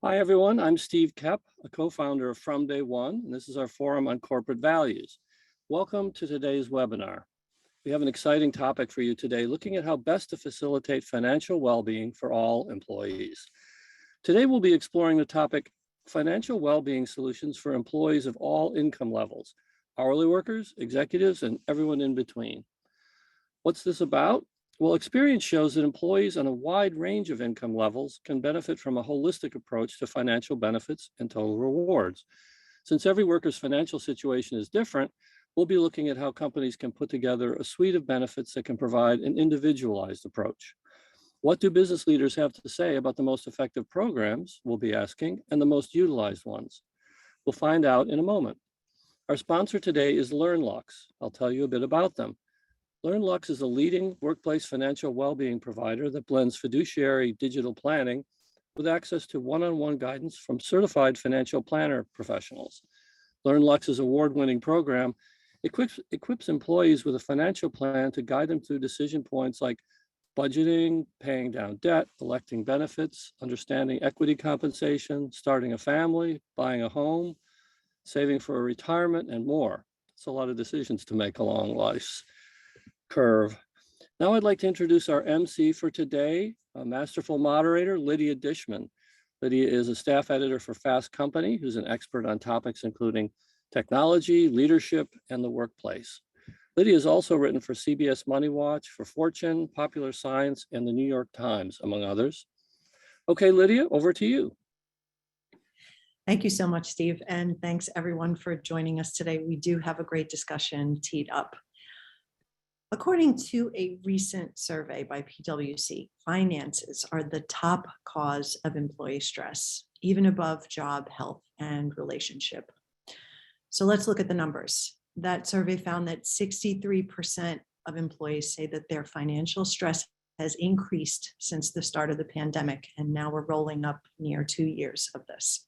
Hi, everyone. I'm Steve Koepp, a co-founder of From Day One, and this is our forum on corporate values. Welcome to today's webinar. We have an exciting topic for you today, looking at how best to facilitate financial well-being for all employees. Today, we'll be exploring the topic, financial well-being solutions for employees of all income levels, hourly workers, executives, and everyone in between. What's this about? Well, experience shows that employees on a wide range of income levels can benefit from a holistic approach to financial benefits and total rewards. Since every worker's financial situation is different, we'll be looking at how companies can put together a suite of benefits that can provide an individualized approach. What do business leaders have to say about the most effective programs, we'll be asking, and the most utilized ones? We'll find out in a moment. Our sponsor today is LearnLux. I'll tell you a bit about them. LearnLux is a leading workplace financial well-being provider that blends fiduciary digital planning with access to one-on-one guidance from certified financial planner professionals. LearnLux's award-winning program equips employees with a financial plan to guide them through decision points like budgeting, paying down debt, electing benefits, understanding equity compensation, starting a family, buying a home, saving for a retirement, and more. It's a lot of decisions to make along life's curve. Now I'd like to introduce our MC for today, a masterful moderator, Lydia Dishman. Lydia is a staff editor for Fast Company, who's an expert on topics including technology, leadership, and the workplace. Lydia has also written for CBS Money Watch, for Fortune, Popular Science, and the New York Times, among others. Okay, Lydia, over to you. Thank you so much, Steve, and thanks everyone for joining us today. We do have a great discussion teed up. According to a recent survey by PwC, finances are the top cause of employee stress, even above job, health, and relationship. So let's look at the numbers. That survey found that 63% of employees say that their financial stress has increased since the start of the pandemic, and now we're rolling up near 2 years of this.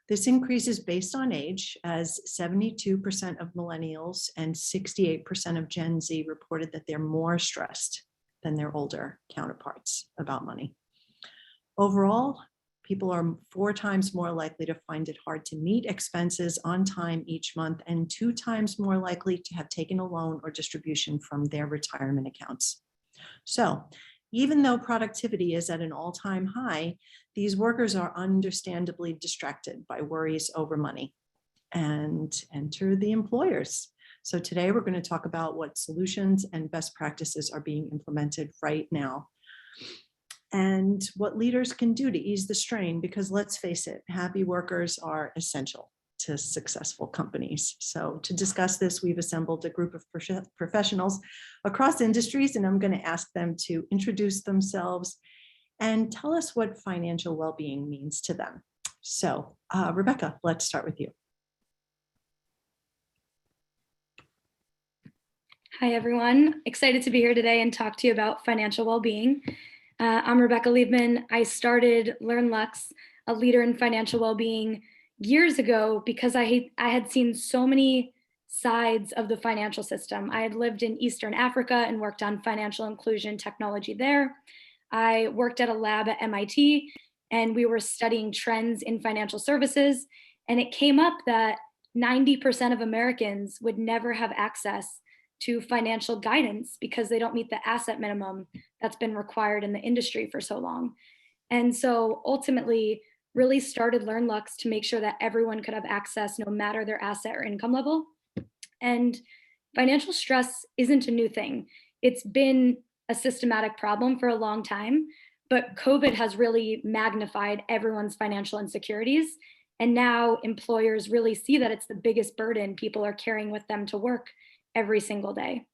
This increase is based on age, as 72% of millennials and 68% of Gen Z reported that they're more stressed than their older counterparts about money. Overall, people are 4 times more likely to find it hard to meet expenses on time each month, and 2 times more likely to have taken a loan or distribution from their retirement accounts. So, even though productivity is at an all-time high, these workers are understandably distracted by worries over money. And enter the employers. So today we're going to talk about what solutions and best practices are being implemented right now, and what leaders can do to ease the strain, because let's face it, happy workers are essential to successful companies. So to discuss this, we've assembled a group of professionals across industries, and I'm going to ask them to introduce themselves and tell us what financial well-being means to them. So Rebecca, let's start with you. Hi, everyone. Excited to be here today and talk to you about financial well-being. I'm Rebecca Liebman. I started LearnLux, a leader in financial well-being, years ago because I had seen so many sides of the financial system. I had lived in Eastern Africa and worked on financial inclusion technology there. I worked at a lab at MIT, and we were studying trends in financial services. And it came up that 90% of Americans would never have access to financial guidance because they don't meet the asset minimum that's been required in the industry for so long. And so ultimately, really started LearnLux to make sure that everyone could have access no matter their asset or income level. And financial stress isn't a new thing. It's been a systematic problem for a long time, but COVID has really magnified everyone's financial insecurities. And now employers really see that it's the biggest burden people are carrying with them to work every single day.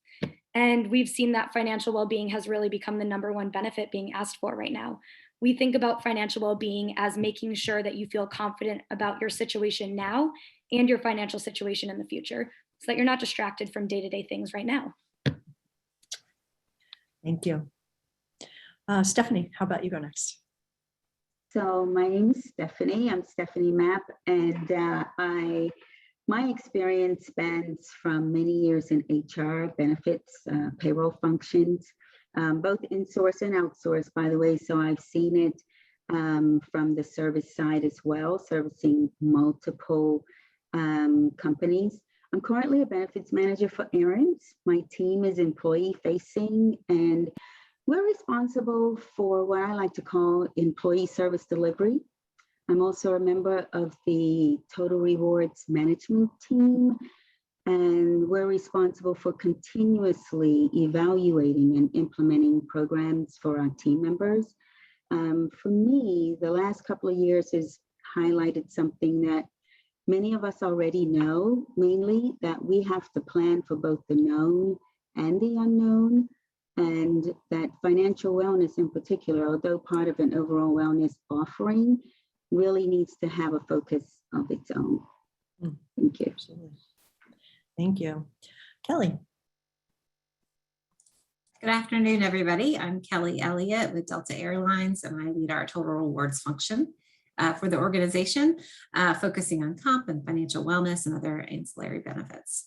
And we've seen that financial well-being has really become the #1 benefit being asked for right now. We think about financial well-being as making sure that you feel confident about your situation now and your financial situation in the future, so that you're not distracted from day-to-day things right now. Thank you. Stephanie, how about you go next? So my name is Stephanie. I'm Stephanie Mapp, and my experience spans from many years in HR, benefits, payroll functions, both in-source and outsource, by the way. So I've seen it from the service side as well, servicing multiple companies. I'm currently a benefits manager for Aaron's. My team is employee facing, and we're responsible for what I like to call employee service delivery. I'm also a member of the Total Rewards management team, and we're responsible for continuously evaluating and implementing programs for our team members. For me, the last couple of years has highlighted something that many of us already know, mainly that we have to plan for both the known and the unknown, and that financial wellness in particular, although part of an overall wellness offering, really needs to have a focus of its own. Thank you. Absolutely. Thank you. Kelley. Good afternoon, everybody. I'm Kelley Elliott with Delta Airlines, and I lead our total rewards function for the organization, focusing on comp and financial wellness and other ancillary benefits.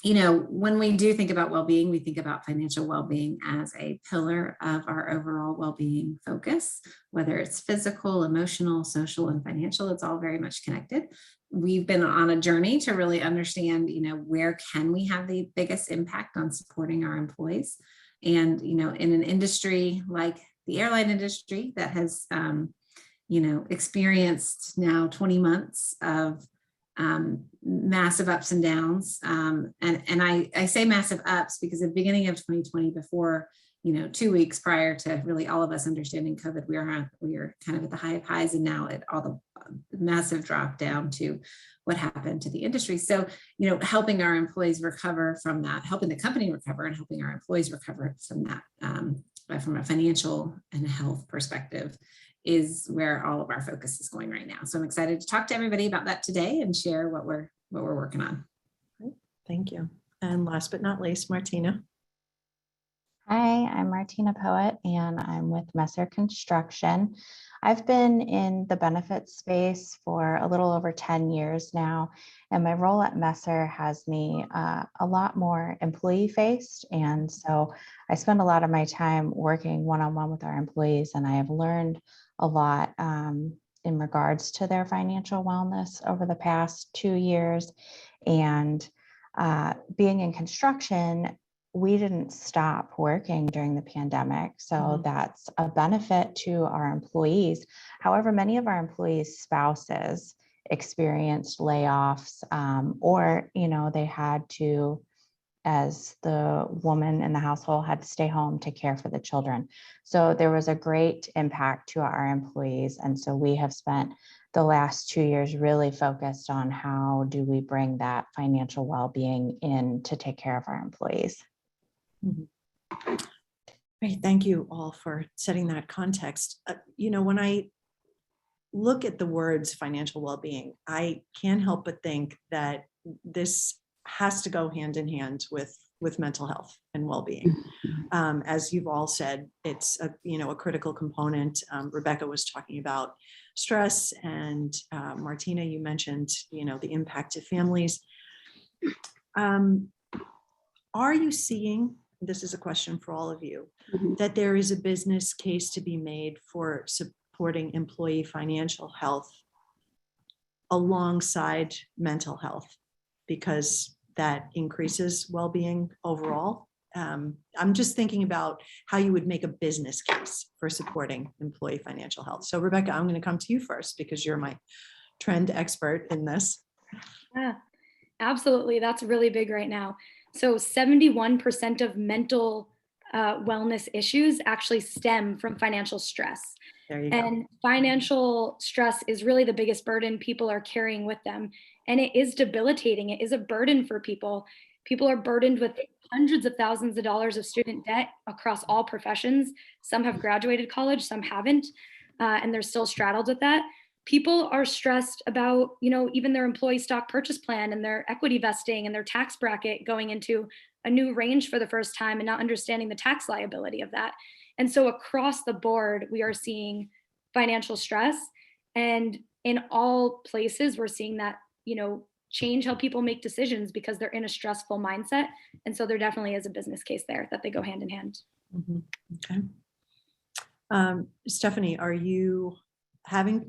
You know, when we do think about well-being, we think about financial well-being as a pillar of our overall well-being focus, whether it's physical, emotional, social, and financial. It's all very much connected. We've been on a journey to really understand, you know, where can we have the biggest impact on supporting our employees? And, you know, in an industry like the airline industry that has, you know, experienced now 20 months of massive ups and downs. And I say massive ups because at the beginning of 2020, before, you know, 2 weeks prior to really all of us understanding COVID, we are kind of at the high of highs, and now at all the massive drop down to what happened to the industry. So, you know, helping our employees recover from that, helping the company recover and helping our employees recover from that, from a financial and health perspective, is where all of our focus is going right now. So I'm excited to talk to everybody about that today and share what we're working on. Thank you. And last but not least, Martina. Hi, I'm Martina Poet, and I'm with Messer Construction. I've been in the benefits space for a little over 10 years now, and my role at Messer has me a lot more employee-faced, and so I spend a lot of my time working one-on-one with our employees, and I have learned a lot in regards to their financial wellness over the past 2 years. And being in construction, we didn't stop working during the pandemic. So that's a benefit to our employees. However, many of our employees' spouses experienced layoffs, or, you know, they had to, as the woman in the household, had to stay home to care for the children. So there was a great impact to our employees. And so we have spent the last 2 years really focused on how do we bring that financial well-being in to take care of our employees. Great. Thank you all for setting that context. You know, when I look at the words financial well-being, I can't help but think that this has to go hand in hand with mental health and well-being. As you've all said, it's a critical component. Rebecca was talking about stress, and Martina, you mentioned, you know, the impact to families. Are you seeing, this is a question for all of you, that there is a business case to be made for supporting employee financial health alongside mental health, because that increases well-being overall? I'm just thinking about how you would make a business case for supporting employee financial health. So Rebecca, I'm going to come to you first because you're my trend expert in this. Yeah, absolutely. That's really big right now. So 71% of mental wellness issues actually stem from financial stress. There you go. And financial stress is really the biggest burden people are carrying with them. And it is debilitating. It is a burden for people. People are burdened with hundreds of thousands of dollars of student debt across all professions. Some have graduated college, some haven't, and they're still straddled with that. People are stressed about, you know, even their employee stock purchase plan and their equity vesting and their tax bracket going into a new range for the first time and not understanding the tax liability of that. And so across the board, we are seeing financial stress, and in all places, we're seeing that, you know, change how people make decisions because they're in a stressful mindset. And so there definitely is a business case there that they go hand in hand. Okay. Stephanie, are you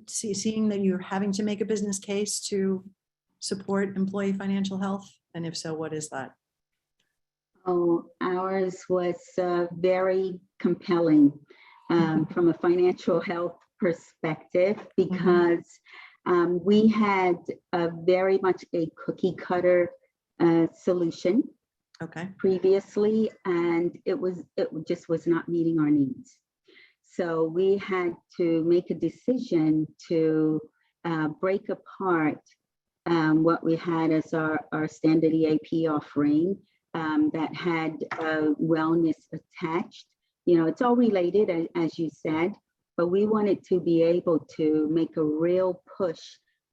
seeing that you're having to make a business case to support employee financial health? And if so, what is that? Oh, ours was very compelling from a financial health perspective, because we had very much a cookie cutter solution previously, and it just was not meeting our needs. So we had to make a decision to break apart what we had as our standard EAP offering that had wellness attached. You know, it's all related, as you said, but we wanted to be able to make a real push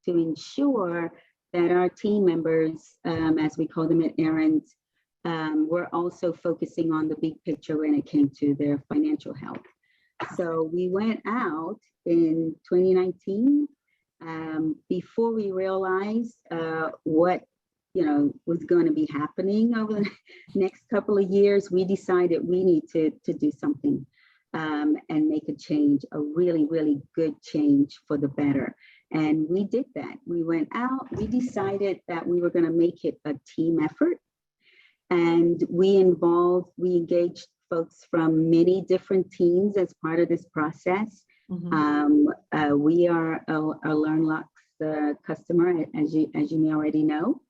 to ensure that our team members, as we call them at Aaron's, were also focusing on the big picture when it came to their financial health. So we went out in 2019 before we realized what was going to be happening over the next couple of years. We decided we need to do something and make a change, a really, really good change for the better. And we did that. We went out, we decided that we were going to make it a team effort. And we engaged folks from many different teams as part of this process. We are a LearnLux customer, as you may already know.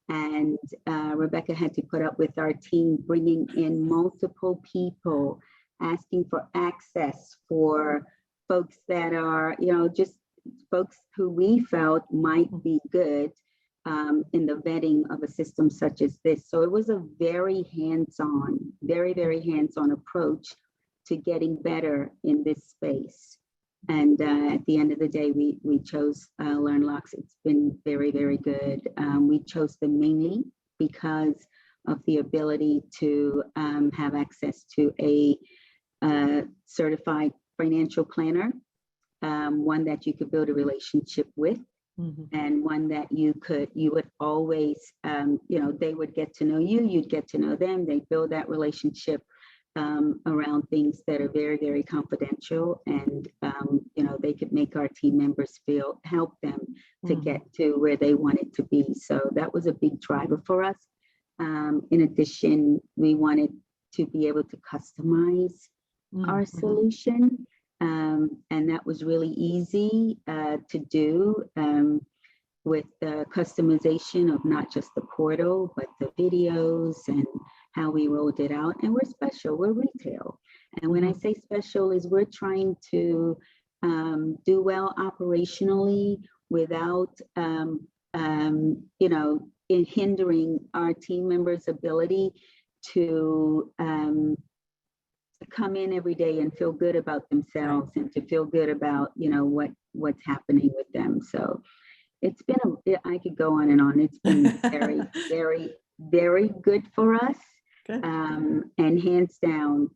And Rebecca had to put up with our team bringing in multiple people, asking for access for folks that are, just folks who we felt might be good in the vetting of a system such as this. So it was a very hands-on, very, very hands-on approach to getting better in this space. And at the end of the day, we chose LearnLux. It's been very, very good. We chose them mainly because of the ability to have access to a certified financial planner, one that you could build a relationship with, and one that you would always, they would get to know you, you'd get to know them. They build that relationship around things that are very, very confidential, and they could make our team members help them to get to where they wanted to be. So that was a big driver for us. In addition, we wanted to be able to customize our solution, and that was really easy to do with the customization of not just the portal, but the videos and how we rolled it out. And we're special, we're retail. And when I say special is we're trying to do well operationally without, hindering our team members' ability to come in every day and feel good about themselves and to feel good about, what's happening with them. So it's been, I could go on and on. It's been very, very, very good for us. And hands down,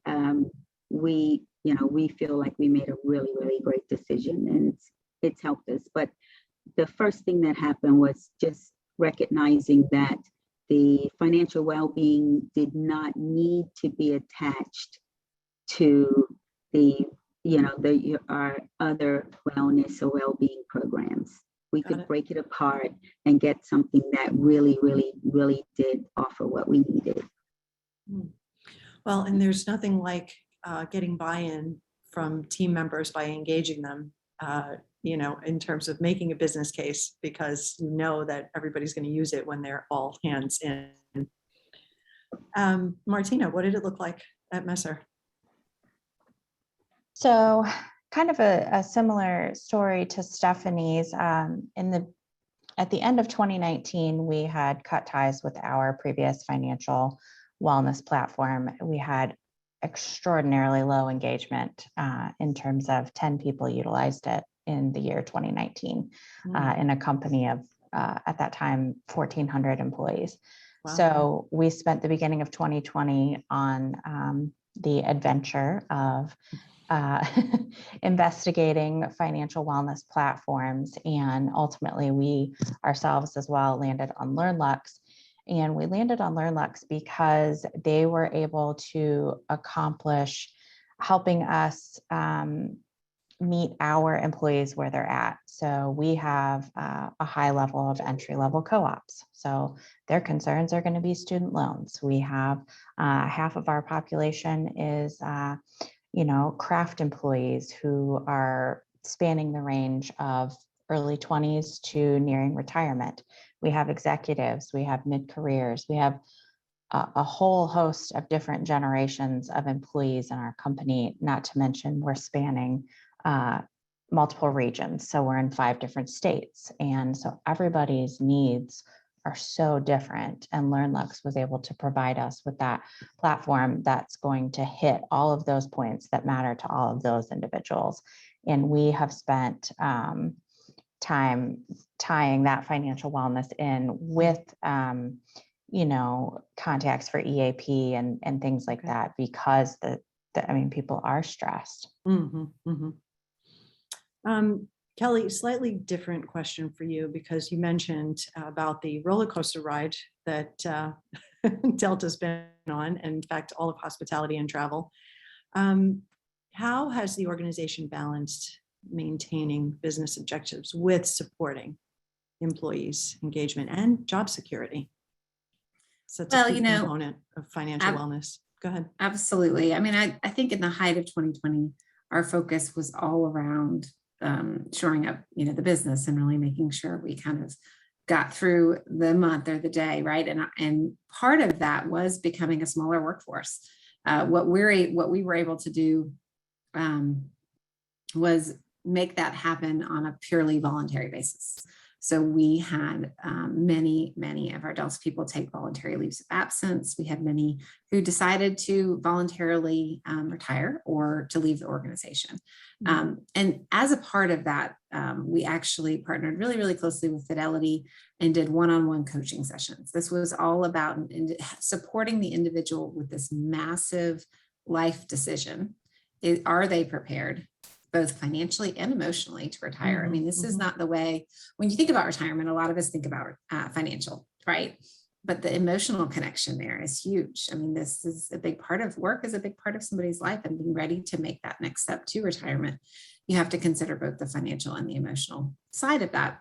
we feel like we made a really, really great decision, and it's helped us. But the first thing that happened was just recognizing that the financial well-being did not need to be attached to our other wellness or well-being programs. We could break it apart and get something that really, really, really did offer what we needed. Well, and there's nothing like getting buy-in from team members by engaging them, in terms of making a business case, because you know that everybody's going to use it when they're all hands in. Martina, what did it look like at Messer? So kind of a similar story to Stephanie's. At the end of 2019, we had cut ties with our previous financial wellness platform. We had extraordinarily low engagement in terms of 10 people utilized it in the year 2019 in a company of, at that time, 1,400 employees. Wow. So we spent the beginning of 2020 on the adventure of investigating financial wellness platforms. And ultimately, we ourselves as well landed on LearnLux. And we landed on LearnLux because they were able to accomplish helping us meet our employees where they're at. So we have a high level of entry-level co-ops. So their concerns are going to be student loans. We have half of our population is, craft employees who are spanning the range of early 20s to nearing retirement. We have executives, we have mid-careers, we have a whole host of different generations of employees in our company, not to mention we're spanning multiple regions. So we're in 5 different states. And so everybody's needs are so different. And LearnLux was able to provide us with that platform that's going to hit all of those points that matter to all of those individuals. And we have spent time tying that financial wellness in with contacts for EAP and things like that, because people are stressed. Kelley, slightly different question for you, because you mentioned about the roller coaster ride that Delta's been on, and in fact, all of hospitality and travel. How has the organization balanced maintaining business objectives with supporting employees' engagement and job security? So it's a key component of financial wellness. Go ahead. Absolutely. I mean, I think in the height of 2020, our focus was all around shoring up, the business and really making sure we kind of got through the month or the day, right? And part of that was becoming a smaller workforce. What we were able to do was make that happen on a purely voluntary basis. So we had many of our Delta people take voluntary leaves of absence. We had many who decided to voluntarily retire or to leave the organization. And as a part of that, we actually partnered really closely with Fidelity and did one-on-one coaching sessions. This was all about supporting the individual with this massive life decision. Are they prepared, both financially and emotionally, to retire? I mean, this is not the way, when you think about retirement, a lot of us think about financial, right? But the emotional connection there is huge. I mean, this is a big part of work, is a big part of somebody's life, and being ready to make that next step to retirement. You have to consider both the financial and the emotional side of that.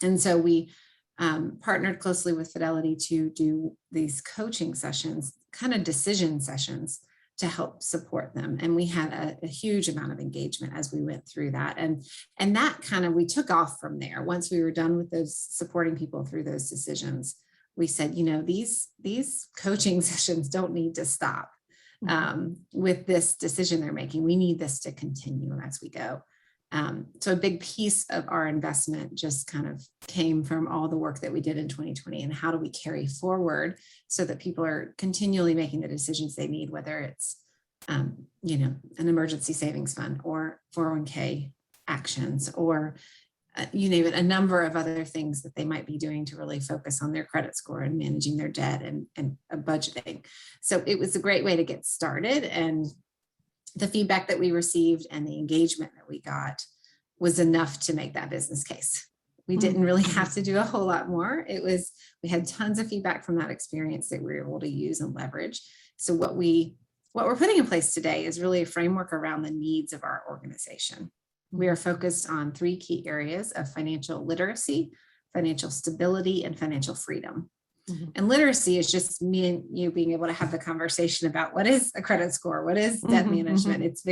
And so we partnered closely with Fidelity to do these coaching sessions, kind of decision sessions, to help support them. And we had a huge amount of engagement as we went through that. And that kind of, we took off from there. Once we were done with those, supporting people through those decisions, we said, these coaching sessions don't need to stop with this decision they're making. We need this to continue as we go. So a big piece of our investment just kind of came from all the work that we did in 2020, and how do we carry forward so that people are continually making the decisions they need, whether it's, an emergency savings fund or 401k actions, or you name it, a number of other things that they might be doing to really focus on their credit score and managing their debt and budgeting. So it was a great way to get started. And the feedback that we received and the engagement that we got was enough to make that business case. We didn't really have to do a whole lot more. We had tons of feedback from that experience that we were able to use and leverage. So what we're putting in place today is really a framework around the needs of our organization. We are focused on 3 key areas of financial literacy, financial stability, and financial freedom. And literacy is just me and you being able to have the conversation about what is a credit score, what is debt management. It's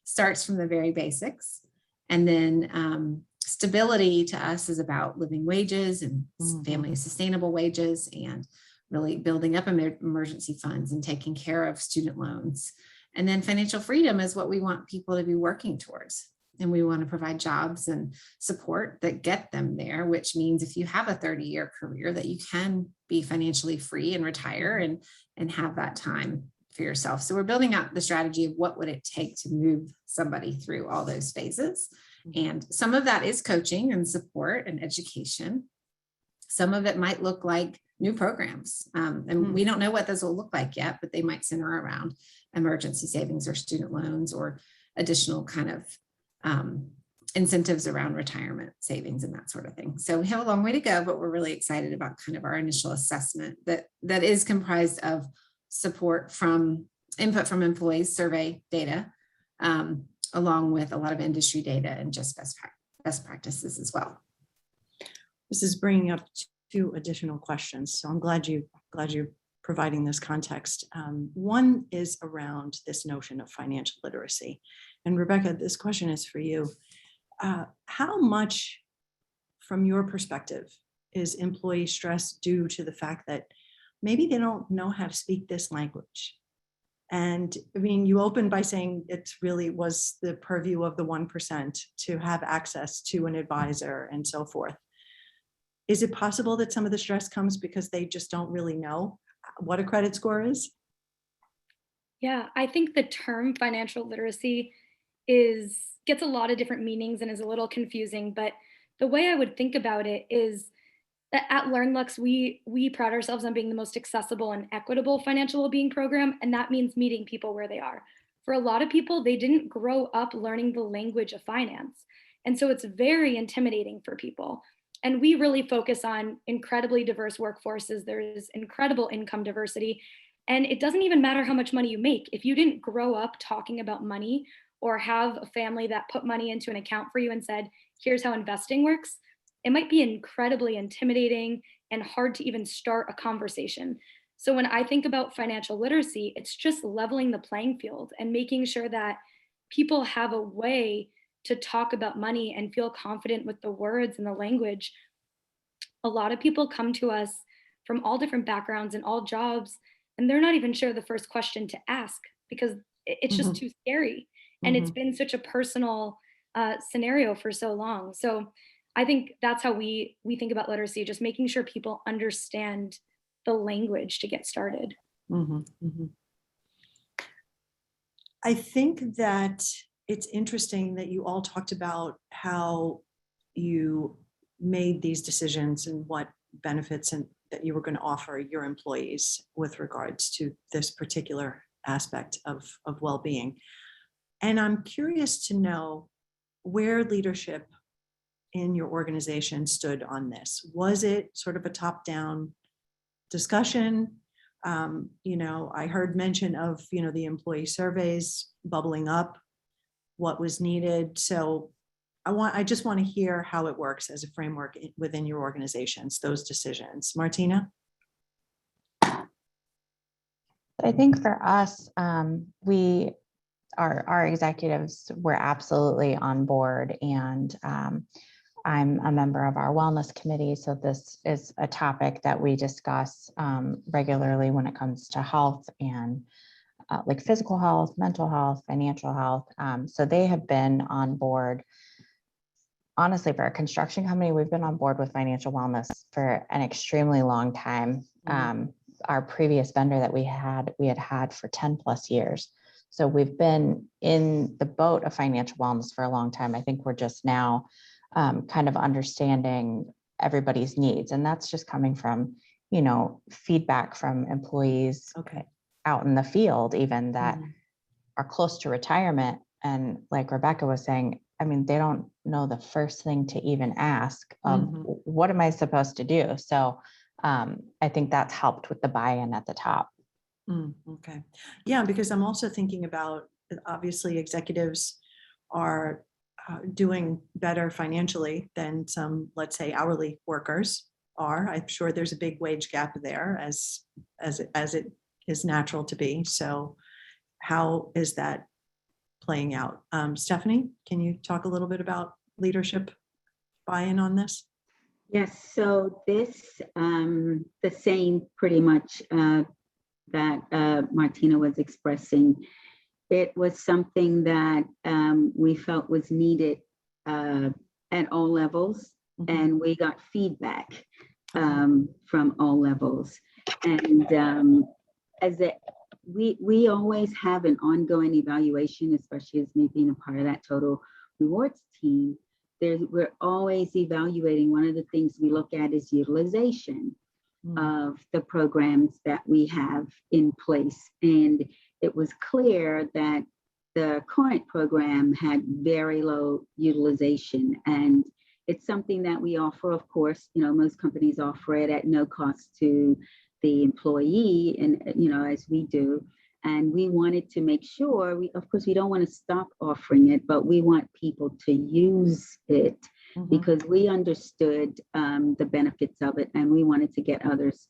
starts from the very basics. And then stability to us is about living wages and family sustainable wages, and really building up emergency funds and taking care of student loans. And then financial freedom is what we want people to be working towards. And we want to provide jobs and support that get them there, which means if you have a 30-year career, that you can be financially free and retire and have that time for yourself. So we're building out the strategy of what would it take to move somebody through all those phases. And some of that is coaching and support and education. Some of it might look like new programs. And we don't know what those will look like yet, but they might center around emergency savings or student loans or additional kind of incentives around retirement savings and that sort of thing. So we have a long way to go, but we're really excited about kind of our initial assessment that is comprised of support from input from employees, survey data, along with a lot of industry data and just best practices as well. This is bringing up two additional questions, so I'm glad you're providing this context. One is around this notion of financial literacy. And Rebecca, this question is for you. How much, from your perspective, is employee stress due to the fact that maybe they don't know how to speak this language? And I mean, you opened by saying it really was the purview of the 1% to have access to an advisor and so forth. Is it possible that some of the stress comes because they just don't really know what a credit score is? Yeah, I think the term financial literacy gets a lot of different meanings and is a little confusing, but the way I would think about it is that at LearnLux, we pride ourselves on being the most accessible and equitable financial well-being program, and that means meeting people where they are. For a lot of people, they didn't grow up learning the language of finance, and so it's very intimidating for people. And we really focus on incredibly diverse workforces. There's incredible income diversity, and it doesn't even matter how much money you make. If you didn't grow up talking about money or have a family that put money into an account for you and said, here's how investing works, it might be incredibly intimidating and hard to even start a conversation. So when I think about financial literacy, it's just leveling the playing field and making sure that people have a way to talk about money and feel confident with the words and the language. A lot of people come to us from all different backgrounds and all jobs, and they're not even sure the first question to ask because it's just too scary. And it's been such a personal scenario for so long. So I think that's how we think about literacy, just making sure people understand the language to get started. I think that it's interesting that you all talked about how you made these decisions and what benefits and that you were going to offer your employees with regards to this particular aspect of well-being. And I'm curious to know where leadership in your organization stood on this. Was it sort of a top-down discussion? I heard mention of, the employee surveys bubbling up, what was needed. So I just want to hear how it works as a framework within your organizations, those decisions. Martina? I think for us, our executives were absolutely on board, and I'm a member of our wellness committee. So this is a topic that we discuss regularly when it comes to health and like physical health, mental health, financial health. So they have been on board. Honestly, for a construction company, we've been on board with financial wellness for an extremely long time. Our previous vendor that we had for 10 plus years. So we've been in the boat of financial wellness for a long time. I think we're just now kind of understanding everybody's needs. And that's just coming from, feedback from employees out in the field, even that are close to retirement. And like Rebecca was saying, they don't know the first thing to even ask of what am I supposed to do? So I think that's helped with the buy-in at the top. Okay. Yeah, because I'm also thinking about, obviously executives are doing better financially than some, let's say, hourly workers are. I'm sure there's a big wage gap there as it is natural to be. So how is that playing out? Stephanie, can you talk a little bit about leadership buy-in on this? Yes, so this, the same pretty much that Martina was expressing, it was something that we felt was needed at all levels, and we got feedback from all levels. And we always have an ongoing evaluation, especially as me being a part of that total rewards team. We're always evaluating. One of the things we look at is utilization of the programs that we have in place. And it was clear that the current program had very low utilization. And it's something that we offer, of course, most companies offer it at no cost to the employee, and as we do. And we wanted to make sure, of course, we don't want to stop offering it, but we want people to use it because we understood the benefits of it, and we wanted to get others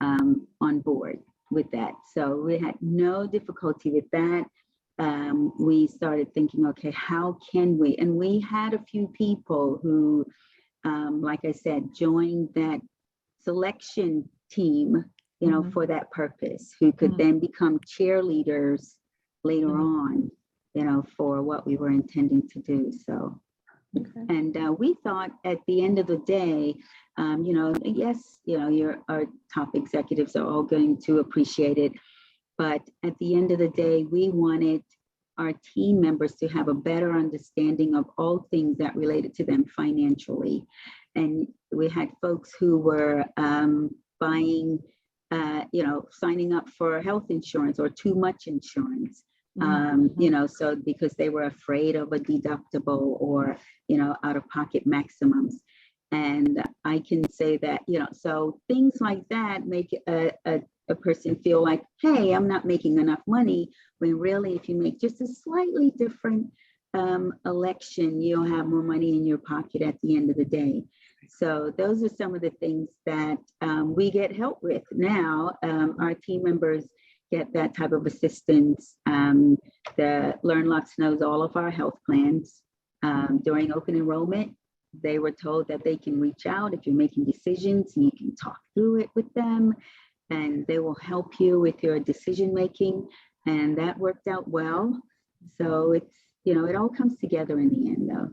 on board with that. So we had no difficulty with that. We started thinking, okay, how can we? And we had a few people who, like I said, joined that selection team, you know, for that purpose, who could then become cheerleaders later on, you know, for what we were intending to do. So, and we thought at the end of the day, you know, yes, you know, our top executives are all going to appreciate it. But at the end of the day, we wanted our team members to have a better understanding of all things that related to them financially. And we had folks who were buying, you know, signing up for health insurance or too much insurance, you know, so because they were afraid of a deductible or, you know, out-of-pocket maximums. And I can say that, you know, so things like that make a person feel like, hey, I'm not making enough money, when really if you make just a slightly different election, you'll have more money in your pocket at the end of the day. So those are some of the things that we get help with now. Our team members get that type of assistance. The LearnLux knows all of our health plans. During open enrollment, they were told that they can reach out if you're making decisions, and you can talk through it with them, and they will help you with your decision making. And that worked out well. So it's, you know, it all comes together in the end, though.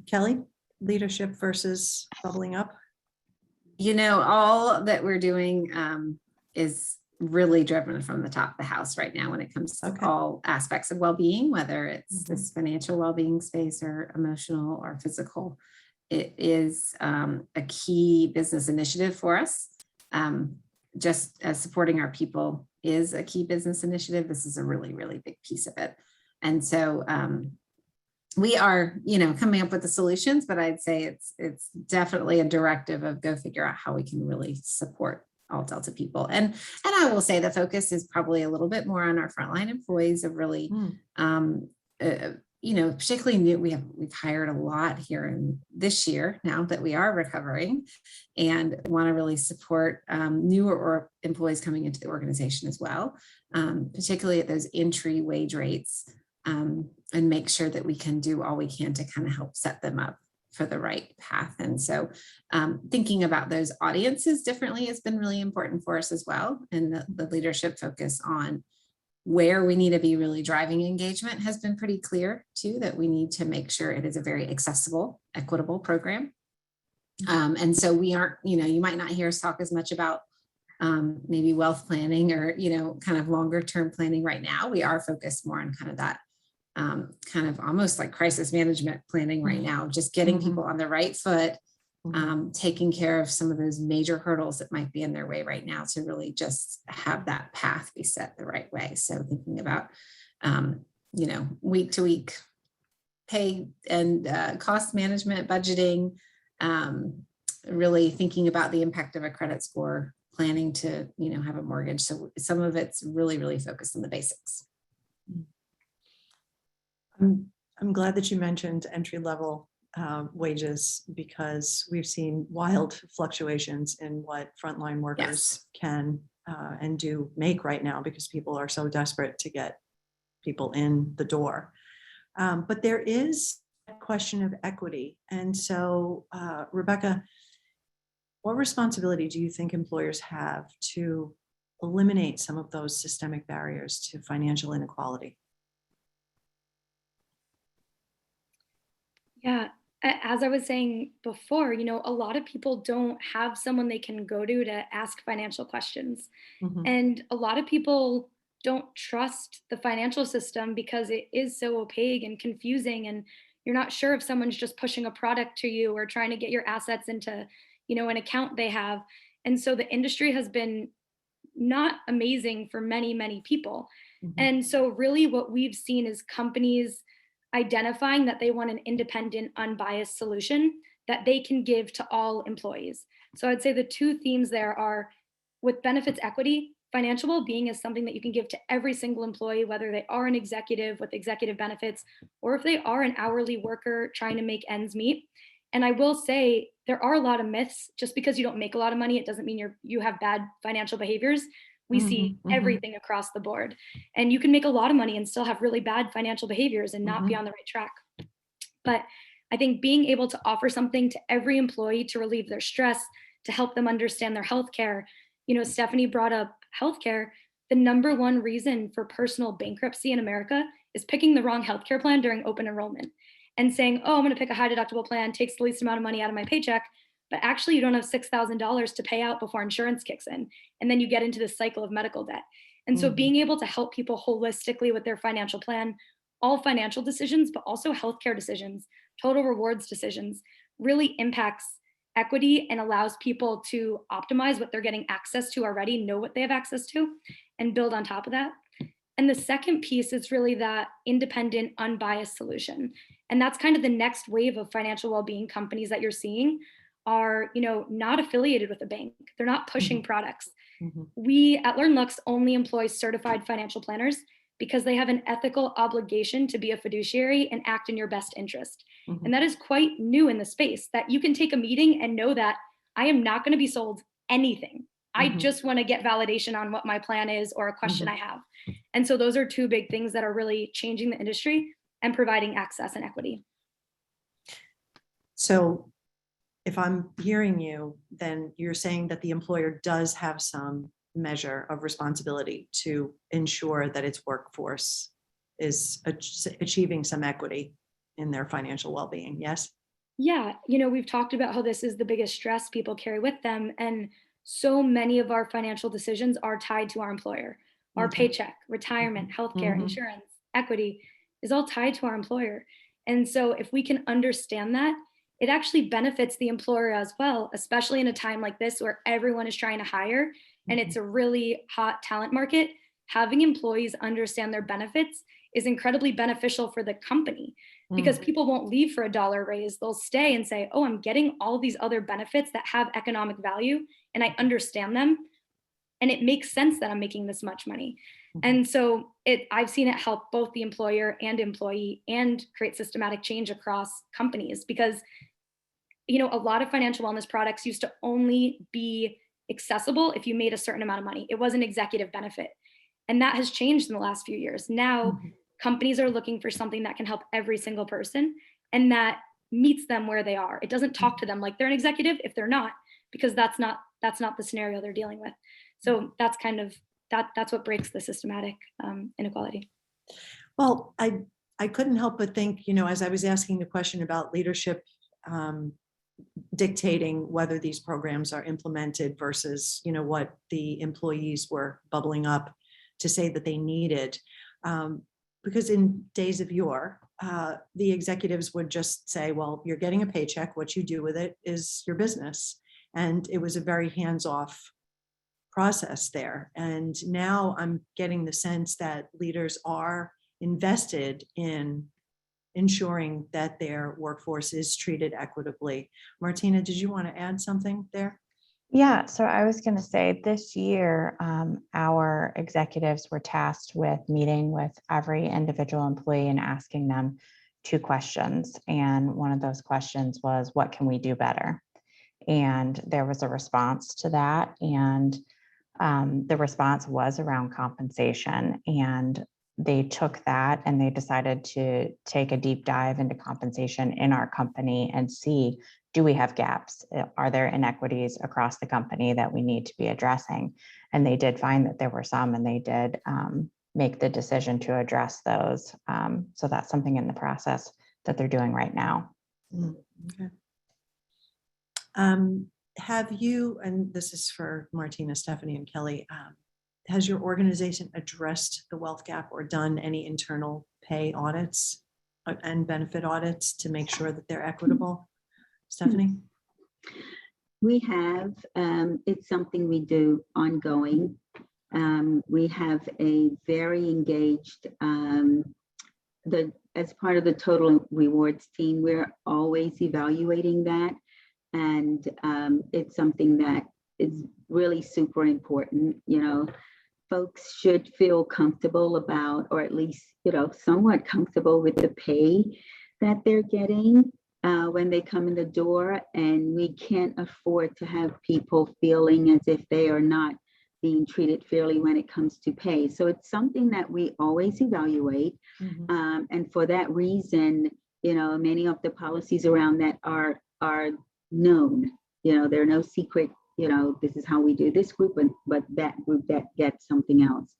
Kelley, leadership versus bubbling up. You know, all that we're doing is really driven from the top of the house right now when it comes to all aspects of well-being, whether it's this financial well-being space or emotional or physical. It is a key business initiative for us. Just as supporting our people is a key business initiative, this is a really, really big piece of it. And so we are, you know, coming up with the solutions, but I'd say it's definitely a directive of go figure out how we can really support all Delta people. And I will say the focus is probably a little bit more on our frontline employees of really, you know, particularly new. We've hired a lot here in this year now that we are recovering, and want to really support newer or employees coming into the organization as well, particularly at those entry wage rates, and make sure that we can do all we can to kind of help set them up for the right path. And so thinking about those audiences differently has been really important for us as well. And the leadership focus on where we need to be really driving engagement has been pretty clear too, that we need to make sure it is a very accessible, equitable program. And so we aren't, you know, you might not hear us talk as much about maybe wealth planning or, you know, kind of longer term planning right now. We are focused more on kind of that kind of almost like crisis management planning right now, just getting people on the right foot, taking care of some of those major hurdles that might be in their way right now to really just have that path be set the right way. So thinking about, you know, week to week pay and cost management, budgeting, really thinking about the impact of a credit score, planning to, you know, have a mortgage. So some of it's really, really focused on the basics. I'm glad that you mentioned entry-level wages, because we've seen wild fluctuations in what frontline workers can and do make right now, because people are so desperate to get people in the door. But there is a question of equity. And so, Rebecca, what responsibility do you think employers have to eliminate some of those systemic barriers to financial inequality? Yeah, as I was saying before, you know, a lot of people don't have someone they can go to ask financial questions. And a lot of people don't trust the financial system because it is so opaque and confusing, and you're not sure if someone's just pushing a product to you or trying to get your assets into, you know, an account they have. And so the industry has been not amazing for many, many people. And so really what we've seen is companies identifying that they want an independent, unbiased solution that they can give to all employees. So I'd say the two themes there are, with benefits equity, financial well-being is something that you can give to every single employee, whether they are an executive with executive benefits, or if they are an hourly worker trying to make ends meet. And I will say there are a lot of myths. Just because you don't make a lot of money, it doesn't mean you have bad financial behaviors. We see everything across the board. And you can make a lot of money and still have really bad financial behaviors and not be on the right track. But I think being able to offer something to every employee to relieve their stress, to help them understand their healthcare. Stephanie brought up healthcare. The number one reason for personal bankruptcy in America is picking the wrong healthcare plan during open enrollment and saying, oh, I'm going to pick a high deductible plan, takes the least amount of money out of my paycheck. But actually, you don't have $6,000 to pay out before insurance kicks in. And then you get into this cycle of medical debt. And so being able to help people holistically with their financial plan, all financial decisions, but also healthcare decisions, total rewards decisions, really impacts equity and allows people to optimize what they're getting access to already, know what they have access to, and build on top of that. And the second piece is really that independent, unbiased solution. And that's kind of the next wave of financial well-being companies that you're seeing are, not affiliated with a bank. They're not pushing products. We at LearnLux only employ certified financial planners because they have an ethical obligation to be a fiduciary and act in your best interest. And that is quite new in the space, that you can take a meeting and know that I am not going to be sold anything. I just want to get validation on what my plan is or a question I have. And so those are two big things that are really changing the industry and providing access and equity. So if I'm hearing you, then you're saying that the employer does have some measure of responsibility to ensure that its workforce is achieving some equity in their financial well-being. Yes? Yeah. We've talked about how this is the biggest stress people carry with them. And so many of our financial decisions are tied to our employer. Our paycheck, retirement, healthcare, insurance, equity is all tied to our employer. And so if we can understand that, it actually benefits the employer as well, especially in a time like this where everyone is trying to hire and it's a really hot talent market. Having employees understand their benefits is incredibly beneficial for the company because people won't leave for a dollar raise. They'll stay and say, oh, I'm getting all these other benefits that have economic value and I understand them. And it makes sense that I'm making this much money. And so I've seen it help both the employer and employee and create systematic change across companies because, a lot of financial wellness products used to only be accessible if you made a certain amount of money. It was an executive benefit. And that has changed in the last few years. Now companies are looking for something that can help every single person and that meets them where they are. It doesn't talk to them like they're an executive if they're not, because that's not the scenario they're dealing with. So that's kind of that's what breaks the systematic inequality. Well, I couldn't help but think, as I was asking the question about leadership dictating whether these programs are implemented versus, what the employees were bubbling up to say that they needed. Because in days of yore, the executives would just say, well, you're getting a paycheck. What you do with it is your business. And it was a very hands-off process there. And now I'm getting the sense that leaders are invested in ensuring that their workforce is treated equitably. Martina, did you want to add something there? Yeah, so I was going to say this year, our executives were tasked with meeting with every individual employee and asking them 2 questions. And one of those questions was, what can we do better? And there was a response to that. And the response was around compensation. And they took that and they decided to take a deep dive into compensation in our company and see, do we have gaps? Are there inequities across the company that we need to be addressing? And they did find that there were some, and they did make the decision to address those. So that's something in the process that they're doing right now. Okay. Have you, and this is for Martina, Stephanie, and Kelley, has your organization addressed the wealth gap or done any internal pay audits and benefit audits to make sure that they're equitable? Stephanie? We have, it's something we do ongoing. We have a very engaged, as part of the total rewards team, we're always evaluating that. And it's something that is really super important. folks should feel comfortable about, or at least, somewhat comfortable with the pay that they're getting when they come in the door. And we can't afford to have people feeling as if they are not being treated fairly when it comes to pay. So it's something that we always evaluate. And for that reason, many of the policies around that are known. There are no secret, this is how we do this group, but that group that gets something else.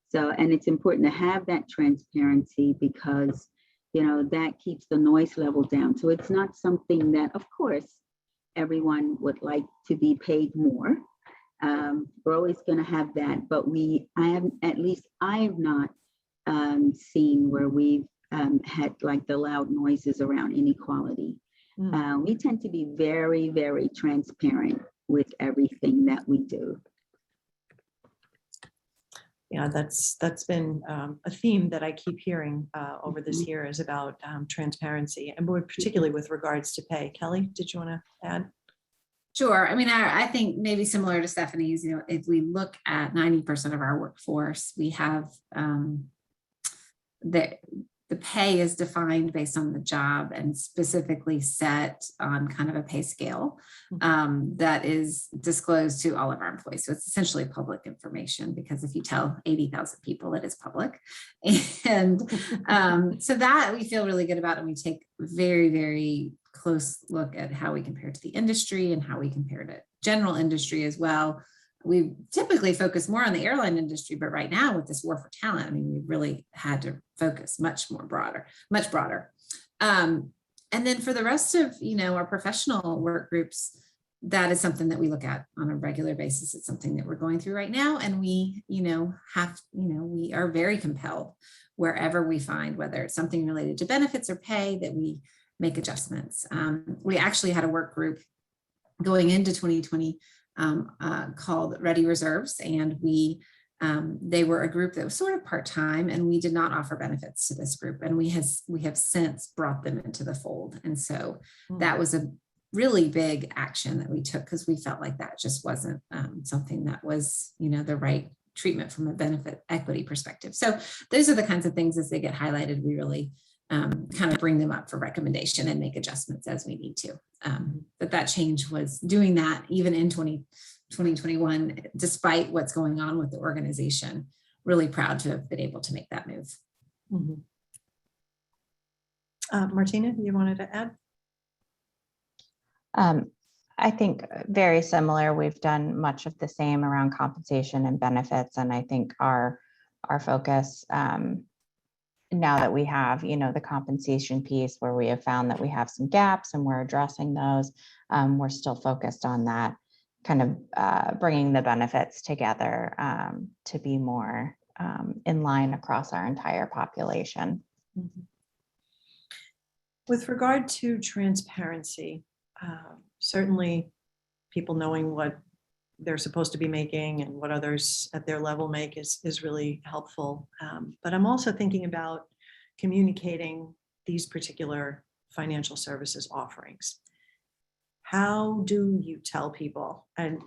So, and it's important to have that transparency because, that keeps the noise level down. So it's not something that, of course, everyone would like to be paid more. We're always going to have that, but I have not seen where we've had like the loud noises around inequality. We tend to be very, very transparent with everything that we do. Yeah, that's been a theme that I keep hearing over this year is about transparency, and more particularly with regards to pay. Kelley, did you want to add? Sure. I mean, I think maybe similar to Stephanie's, if we look at 90% of our workforce, we have the pay is defined based on the job and specifically set on kind of a pay scale that is disclosed to all of our employees. So it's essentially public information, because if you tell 80,000 people, it is public. And so that we feel really good about, and we take very, very close look at how we compare to the industry and how we compare to general industry as well. We typically focus more on the airline industry, but right now with this war for talent, I mean, we really had to focus much broader. And then for the rest of, our professional work groups, that is something that we look at on a regular basis. It's something that we're going through right now. And we, we are very compelled wherever we find, whether it's something related to benefits or pay, that we make adjustments. We actually had a work group going into 2020 called Ready Reserves, and they were a group that was sort of part-time, and we did not offer benefits to this group, and we have since brought them into the fold. And so that was a really big action that we took, because we felt like that just wasn't something that was the right treatment from a benefit equity perspective. So those are the kinds of things, as they get highlighted, we really kind of bring them up for recommendation and make adjustments as we need to. But that change was doing that even in 2021, despite what's going on with the organization. Really proud to have been able to make that move. Martina, you wanted to add? I think very similar. We've done much of the same around compensation and benefits. And I think our focus, now that we have, the compensation piece where we have found that we have some gaps and we're addressing those, we're still focused on that, kind of bringing the benefits together to be more in line across our entire population. With regard to transparency, certainly people knowing what they're supposed to be making and what others at their level make is really helpful. But I'm also thinking about communicating these particular financial services offerings. How do you tell people? And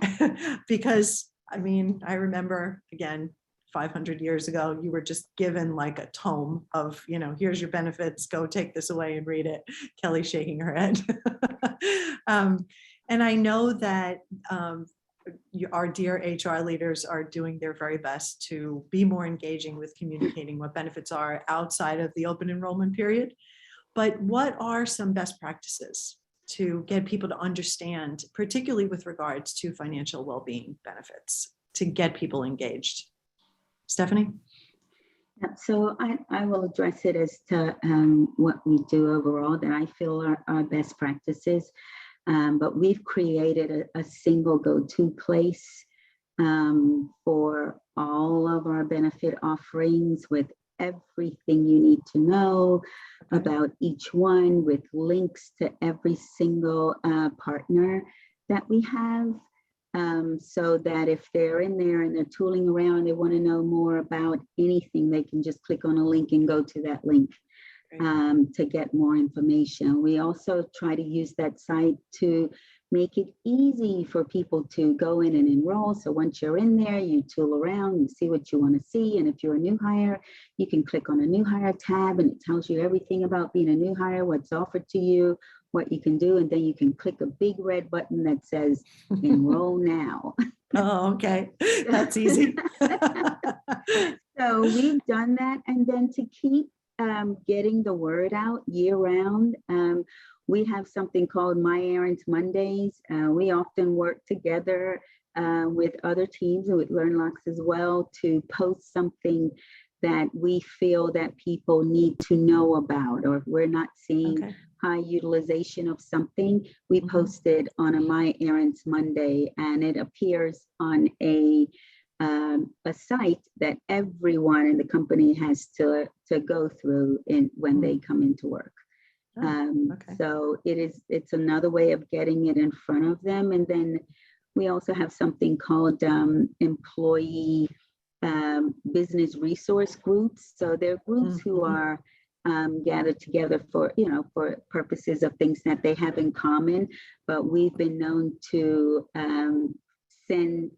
because, I mean, I remember, again, 500 years ago, you were just given like a tome of, here's your benefits, go take this away and read it. Kelley shaking her head. And I know that our dear HR leaders are doing their very best to be more engaging with communicating what benefits are outside of the open enrollment period. But what are some best practices to get people to understand, particularly with regards to financial well-being benefits, to get people engaged? Stephanie? Yeah, so I will address it as to what we do overall that I feel are our best practices. But we've created a single go-to place for all of our benefit offerings, with everything you need to know about each one, with links to every single partner that we have, so that if they're in there and they're tooling around, they want to know more about anything, they can just click on a link and go to that link. To get more information. We also try to use that site to make it easy for people to go in and enroll. So once you're in there, you tool around, you see what you want to see. And if you're a new hire, you can click on a new hire tab and it tells you everything about being a new hire, what's offered to you, what you can do. And then you can click a big red button that says enroll now. Oh, okay. That's easy. So we've done that. And then to keep getting the word out year round, we have something called My Errands Mondays. We often work together with other teams and with LearnLux as well to post something that we feel that people need to know about, or if we're not seeing high utilization of something, we post it on a My Errands Monday, and it appears on a site that everyone in the company has to go through when they come into work. So it's another way of getting it in front of them. And then we also have something called employee business resource groups. So they're groups who are gathered together for purposes of things that they have in common, but we've been known to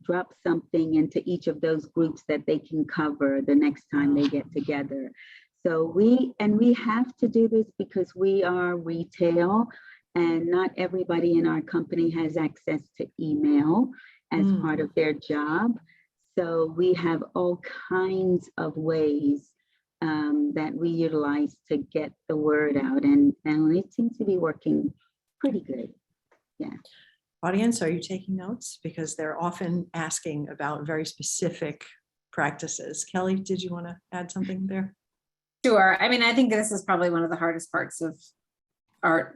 drop something into each of those groups that they can cover the next time they get together. So we have to do this because we are retail and not everybody in our company has access to email as part of their job. So we have all kinds of ways that we utilize to get the word out, and it seems to be working pretty good. Yeah. Audience, are you taking notes? Because they're often asking about very specific practices. Kelley, did you want to add something there? Sure. I mean, I think this is probably one of the hardest parts of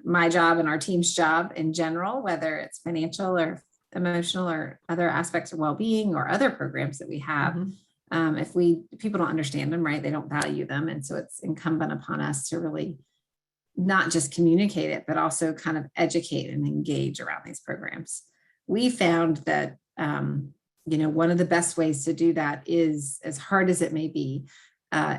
my job and our team's job in general, whether it's financial or emotional or other aspects of well-being or other programs that we have. If people don't understand them, right, they don't value them. And so it's incumbent upon us to really not just communicate it, but also kind of educate and engage around these programs. We found that, one of the best ways to do that is, as hard as it may be,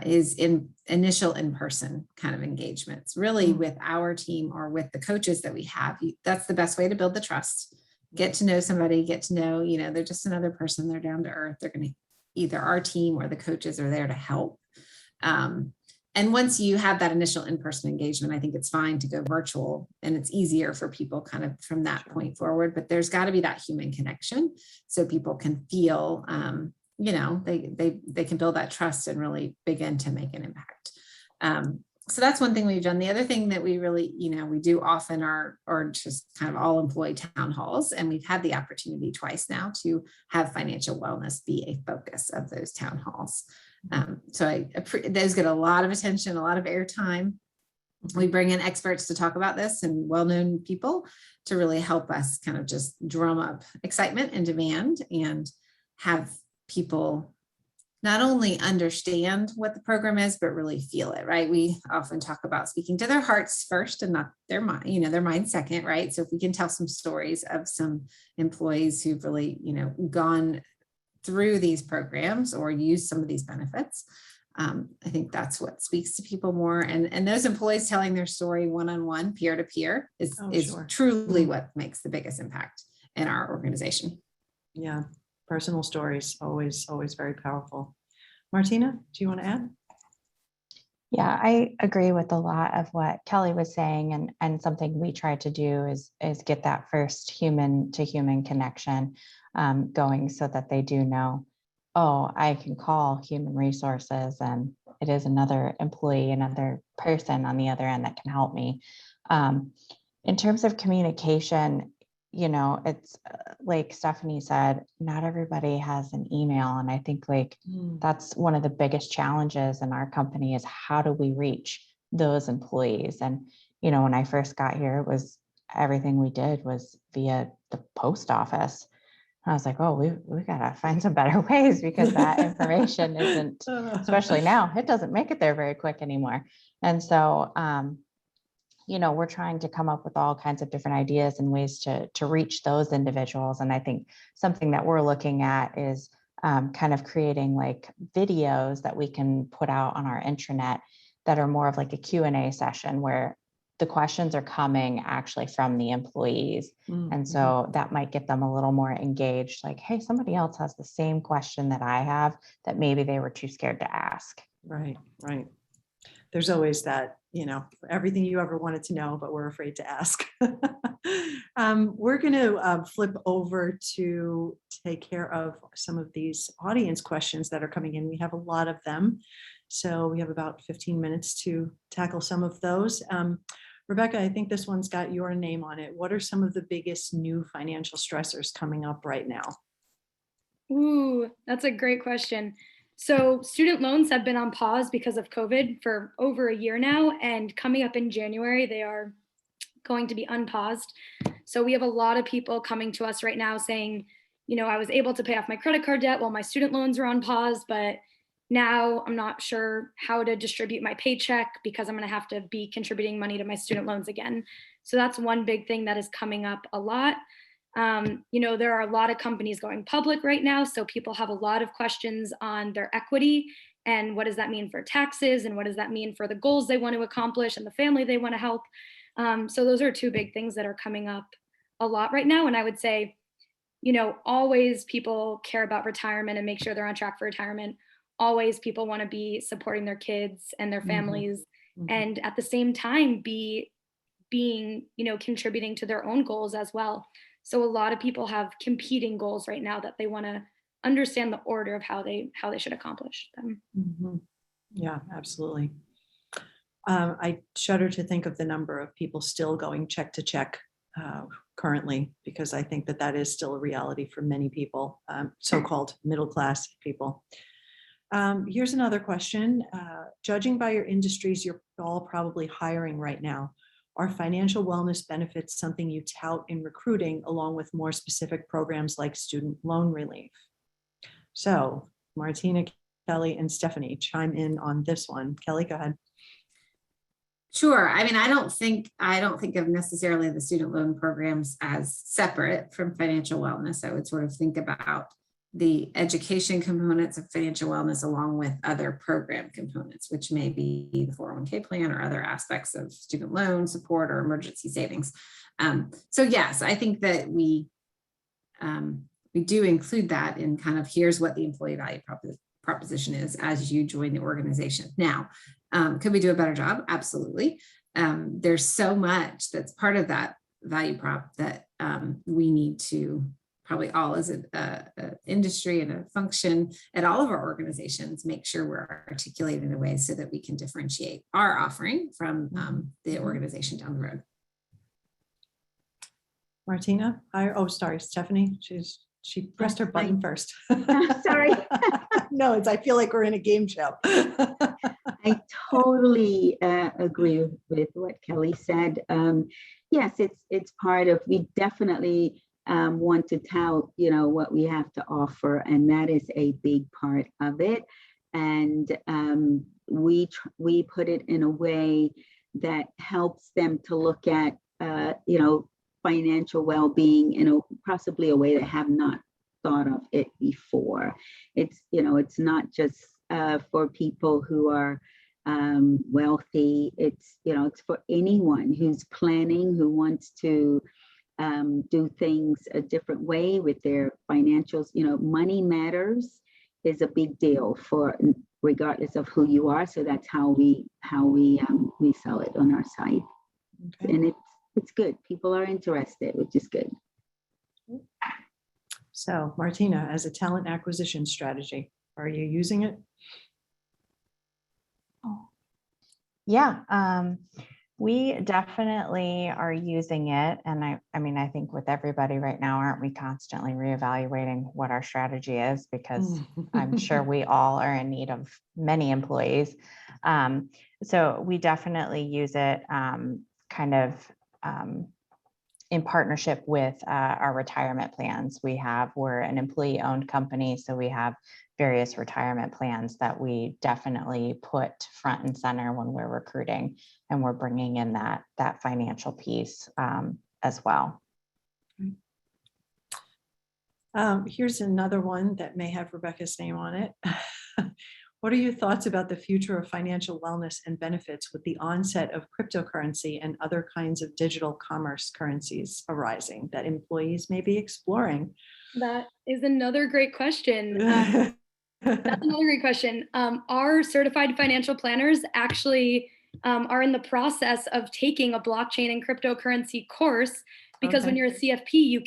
is in initial in-person kind of engagements, really with our team or with the coaches that we have. That's the best way to build the trust. Get to know somebody, get to know, they're just another person, they're down to earth. They're going to either our team or the coaches are there to help. And once you have that initial in-person engagement, I think it's fine to go virtual and it's easier for people kind of from that point forward, but there's got to be that human connection so people can feel, they can build that trust and really begin to make an impact. So that's one thing we've done. The other thing that we really, we do often are just kind of all employee town halls. And we've had the opportunity twice now to have financial wellness be a focus of those town halls. So those get a lot of attention, a lot of airtime. We bring in experts to talk about this and well-known people to really help us kind of just drum up excitement and demand and have people not only understand what the program is, but really feel it, right? We often talk about speaking to their hearts first and not their mind, their mind second, right? So if we can tell some stories of some employees who've really, gone through these programs or used some of these benefits, I think that's what speaks to people more. And those employees telling their story one-on-one, peer-to-peer is truly what makes the biggest impact in our organization. Yeah. Personal stories, always very powerful. Martina, do you want to add? Yeah, I agree with a lot of what Kelley was saying, and something we try to do is get that first human to human connection going so that they do know, oh, I can call human resources and it is another employee, another person on the other end that can help me. In terms of communication, it's like Stephanie said, not everybody has an email. And I think that's one of the biggest challenges in our company is how do we reach those employees? And, when I first got here, it was everything we did was via the post office. And I was like, oh, we got to find some better ways because that information isn't, especially now, it doesn't make it there very quick anymore. And so, we're trying to come up with all kinds of different ideas and ways to reach those individuals. And I think something that we're looking at is kind of creating videos that we can put out on our intranet that are more of a Q&A session where the questions are coming actually from the employees. Mm-hmm. And so that might get them a little more engaged, like, hey, somebody else has the same question that I have that maybe they were too scared to ask. Right, right. There's always that, everything you ever wanted to know, but we're afraid to ask. We're going to flip over to take care of some of these audience questions that are coming in. We have a lot of them. So we have about 15 minutes to tackle some of those. Rebecca, I think this one's got your name on it. What are some of the biggest new financial stressors coming up right now? Ooh, that's a great question. So student loans have been on pause because of COVID for over a year now, and coming up in January, they are going to be unpaused. So we have a lot of people coming to us right now saying, I was able to pay off my credit card debt while my student loans were on pause, but now I'm not sure how to distribute my paycheck because I'm going to have to be contributing money to my student loans again. So that's one big thing that is coming up a lot. There are a lot of companies going public right now, so people have a lot of questions on their equity and what does that mean for taxes and what does that mean for the goals they want to accomplish and the family they want to help. So those are two big things that are coming up a lot right now. And I would say, always people care about retirement and make sure they're on track for retirement. Always people want to be supporting their kids and their families, and at the same time being, contributing to their own goals as well. So a lot of people have competing goals right now that they want to understand the order of how they should accomplish them. Mm-hmm. Yeah, absolutely. I shudder to think of the number of people still going check to check currently, because I think that is still a reality for many people, so-called middle-class people. Here's another question. Judging by your industries, you're all probably hiring right now. Are financial wellness benefits something you tout in recruiting, along with more specific programs like student loan relief? So Martina, Kelley, and Stephanie, chime in on this one. Kelley, go ahead. Sure. I mean, I don't think of necessarily the student loan programs as separate from financial wellness. I would sort of think about the education components of financial wellness along with other program components, which may be the 401k plan or other aspects of student loan support or emergency savings. So yes, I think that we do include that in kind of here's what the employee value proposition is as you join the organization. Now, could we do a better job? Absolutely. There's so much that's part of that value prop that we need to probably all as an industry and a function at all of our organizations, make sure we're articulated in a way so that we can differentiate our offering from the organization down the road. Martina? Sorry, Stephanie. She pressed her button first. Sorry. No, I feel like we're in a game show. I totally agree with what Kelley said. Yes, it's part of, we definitely want to tout, what we have to offer, and that is a big part of it. And we put it in a way that helps them to look at, financial well-being in possibly a way they have not thought of it before. It's not just for people who are wealthy. It's for anyone who's planning, who wants to do things a different way with their financials. Money matters is a big deal for regardless of who you are. So that's how we sell it on our site. Okay. And it's good. People are interested, which is good. So Martina, as a talent acquisition strategy, are you using it? Yeah, we definitely are using it. And I think with everybody right now, aren't we constantly reevaluating what our strategy is? Because I'm sure we all are in need of many employees. So we definitely use it in partnership with our retirement plans. We're an employee-owned company, so we have various retirement plans that we definitely put front and center when we're recruiting, and we're bringing in that financial piece as well. Here's another one that may have Rebecca's name on it. What are your thoughts about the future of financial wellness and benefits with the onset of cryptocurrency and other kinds of digital commerce currencies arising that employees may be exploring? That is another great question. That's another great question. Our certified financial planners actually are in the process of taking a blockchain and cryptocurrency course, because when Okay. you're a CFP,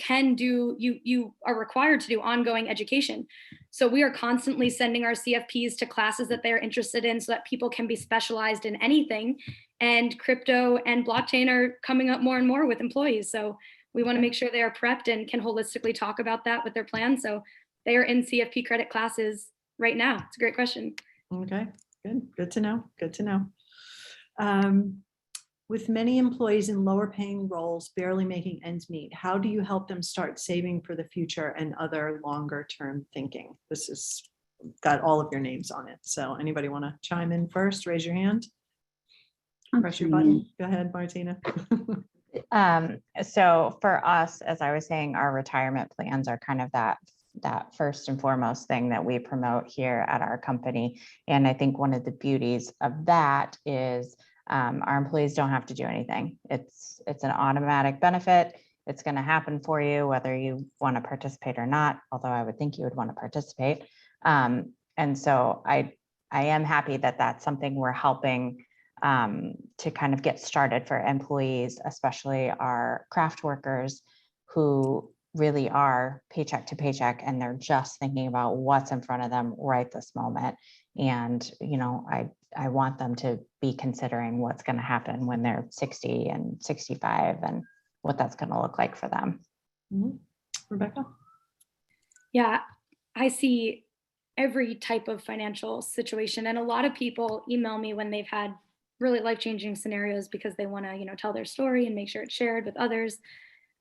you are required to do ongoing education. So we are constantly sending our CFPs to classes that they're interested in so that people can be specialized in anything. And crypto and blockchain are coming up more and more with employees. So we want to make sure they are prepped and can holistically talk about that with their plan. So they are in CFP credit classes right now. It's a great question. Okay, good to know, good to know. With many employees in lower paying roles barely making ends meet, how do you help them start saving for the future and other longer term thinking? This has got all of your names on it. So anybody want to chime in first? Raise your hand. I'll Press your chime in. button. Go ahead, Martina. So for us, as I was saying, our retirement plans are kind of that first and foremost thing that we promote here at our company. And I think one of the beauties of that is our employees don't have to do anything. It's an automatic benefit. It's going to happen for you, whether you want to participate or not, although I would think you would want to participate. And so I am happy that that's something we're helping to kind of get started for employees, especially our craft workers who really are paycheck to paycheck, and they're just thinking about what's in front of them right this moment. And, you know, I want them to be considering what's going to happen when they're 60 and 65 and what that's going to look like for them. Mhm. Rebecca? Yeah, I see every type of financial situation, and a lot of people email me when they've had really life-changing scenarios because they want to, tell their story and make sure it's shared with others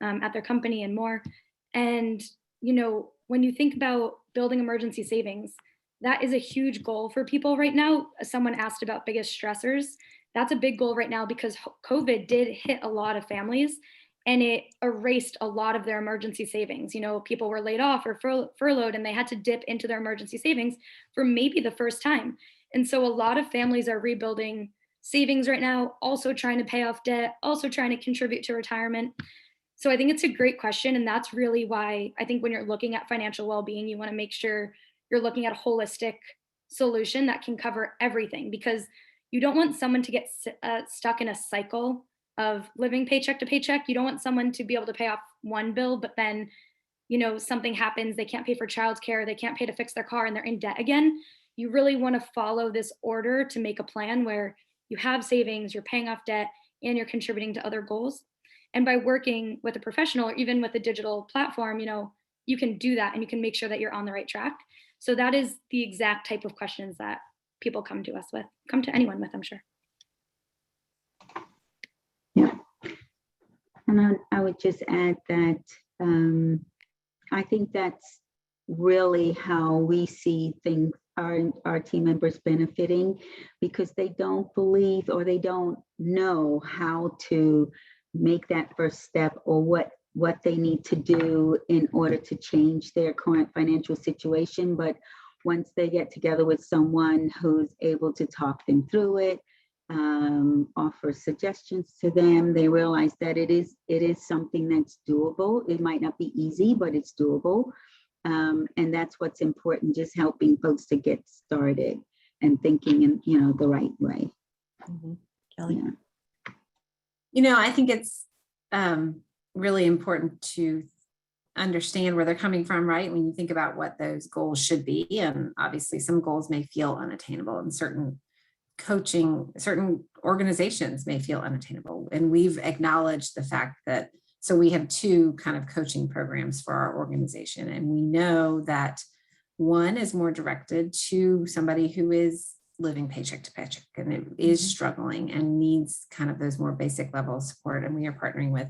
at their company and more. And when you think about building emergency savings, that is a huge goal for people right now. Someone asked about biggest stressors. That's a big goal right now because COVID did hit a lot of families and it erased a lot of their emergency savings. People were laid off or furloughed and they had to dip into their emergency savings for maybe the first time. And so a lot of families are rebuilding savings right now, also trying to pay off debt, also trying to contribute to retirement. So I think it's a great question. And that's really why I think when you're looking at financial well-being, you want to make sure you're looking at a holistic solution that can cover everything, because you don't want someone to get stuck in a cycle of living paycheck to paycheck. You don't want someone to be able to pay off one bill, but then, something happens, they can't pay for childcare, they can't pay to fix their car, and they're in debt again. You really want to follow this order to make a plan where you have savings, you're paying off debt, and you're contributing to other goals. And by working with a professional or even with a digital platform, you can do that and you can make sure that you're on the right track. So that is the exact type of questions that people come to anyone with, I'm sure. Yeah. And I would just add that I think that's really how we see things, our team members benefiting, because they don't believe or they don't know how to make that first step or what they need to do in order to change their current financial situation. But once they get together with someone who's able to talk them through it, offer suggestions to them, they realize that it is something that's doable. It might not be easy, but it's doable. And that's what's important, just helping folks to get started and thinking in, the right way. Mm-hmm. Kelley? Yeah. I think it's really important to understand where they're coming from, right? When you think about what those goals should be. And obviously some goals may feel unattainable, and certain organizations may feel unattainable. And we've acknowledged the fact that, so we have two kind of coaching programs for our organization. And we know that one is more directed to somebody who is living paycheck to paycheck and it is struggling and needs kind of those more basic level of support. And we are partnering with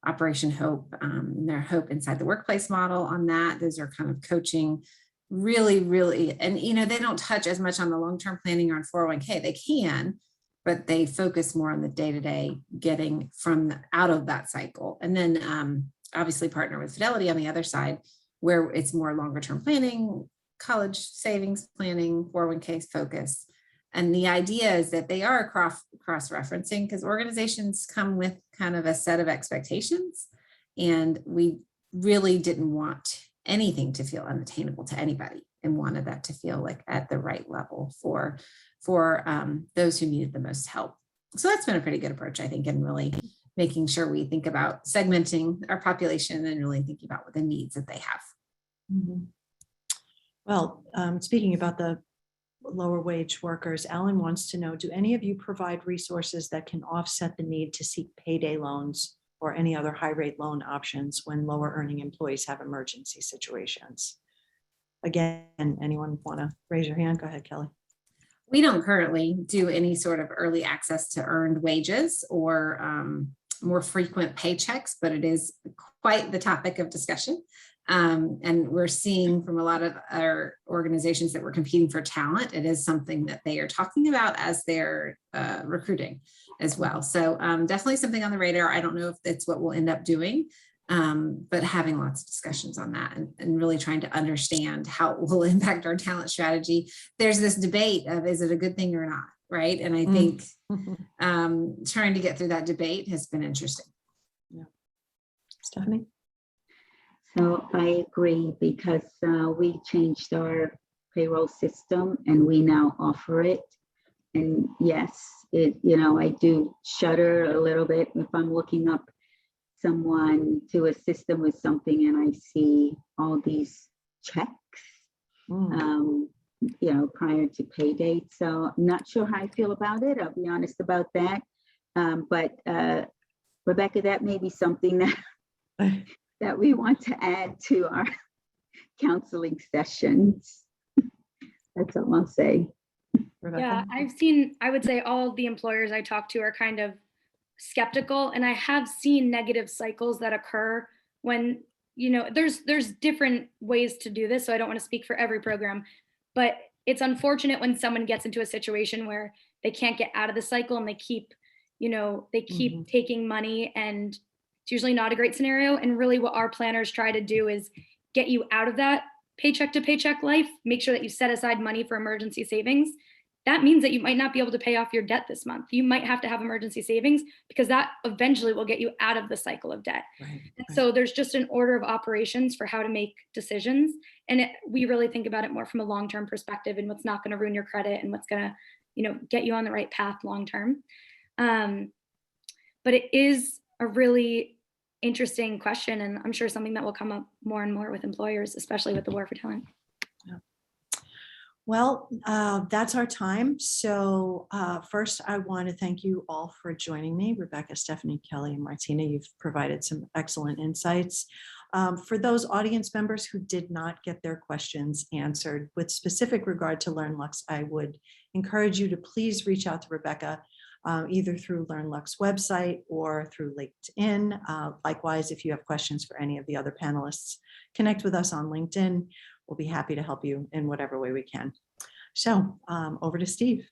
Operation Hope, their Hope Inside the Workplace model on that. Those are kind of coaching really, really, and they don't touch as much on the long-term planning or on 401k. They can, but they focus more on the day-to-day getting out of that cycle. And then obviously partner with Fidelity on the other side, where it's more longer term planning, college savings planning, 401k focus. And the idea is that they are cross-referencing because organizations come with kind of a set of expectations. And we really didn't want anything to feel unattainable to anybody and wanted that to feel like at the right level for those who needed the most help. So that's been a pretty good approach, I think, and really making sure we think about segmenting our population and really thinking about what the needs that they have. Mhm. Well, speaking about the lower wage workers, Alan wants to know, do any of you provide resources that can offset the need to seek payday loans or any other high rate loan options when lower earning employees have emergency situations? Again, anyone want to raise your hand? Go ahead, Kelley. We don't currently do any sort of early access to earned wages or more frequent paychecks, but it is quite the topic of discussion. And we're seeing from a lot of our organizations that we're competing for talent, it is something that they are talking about as they're recruiting as well. So definitely something on the radar. I don't know if that's what we'll end up doing, but having lots of discussions on that and really trying to understand how it will impact our talent strategy. There's this debate of, is it a good thing or not, right? And I think trying to get through that debate has been interesting. Yeah. Stephanie? So I agree because we changed our payroll system and we now offer it. And yes, I do shudder a little bit if I'm looking up someone to assist them with something and I see all these checks, prior to pay date. So I'm not sure how I feel about it. I'll be honest about that. But Rebecca, that may be something that we want to add to our counseling sessions. That's all I'll say. Rebecca? Yeah, I would say all the employers I talk to are kind of skeptical, and I have seen negative cycles that occur when, there's different ways to do this. So I don't want to speak for every program, but it's unfortunate when someone gets into a situation where they can't get out of the cycle and they keep taking money, and it's usually not a great scenario. And really what our planners try to do is get you out of that paycheck to paycheck life, make sure that you set aside money for emergency savings. That means that you might not be able to pay off your debt this month. You might have to have emergency savings because that eventually will get you out of the cycle of debt. Right. So there's just an order of operations for how to make decisions. And we really think about it more from a long-term perspective and what's not going to ruin your credit and what's going to, get you on the right path long-term. But it is a really interesting question. And I'm sure something that will come up more and more with employers, especially with the war for talent. Well, that's our time. So first, I want to thank you all for joining me. Rebecca, Stephanie, Kelley, and Martina, you've provided some excellent insights. For those audience members who did not get their questions answered with specific regard to LearnLux, I would encourage you to please reach out to Rebecca either through LearnLux website or through LinkedIn. Likewise, if you have questions for any of the other panelists, connect with us on LinkedIn. We'll be happy to help you in whatever way we can. So over to Steve.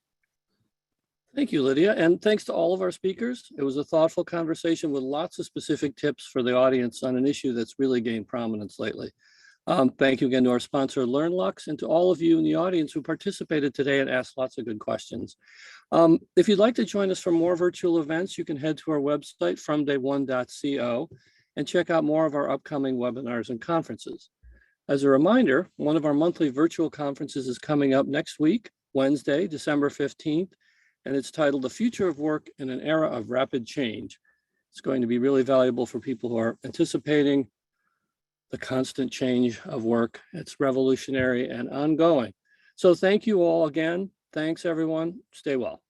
Thank you, Lydia. And thanks to all of our speakers. It was a thoughtful conversation with lots of specific tips for the audience on an issue that's really gained prominence lately. Thank you again to our sponsor, LearnLux, and to all of you in the audience who participated today and asked lots of good questions. If you'd like to join us for more virtual events, you can head to our website, fromday1.co, and check out more of our upcoming webinars and conferences. As a reminder, one of our monthly virtual conferences is coming up next week, Wednesday, December 15th, and it's titled The Future of Work in an Era of Rapid Change. It's going to be really valuable for people who are anticipating the constant change of work. It's revolutionary and ongoing. So thank you all again. Thanks, everyone. Stay well.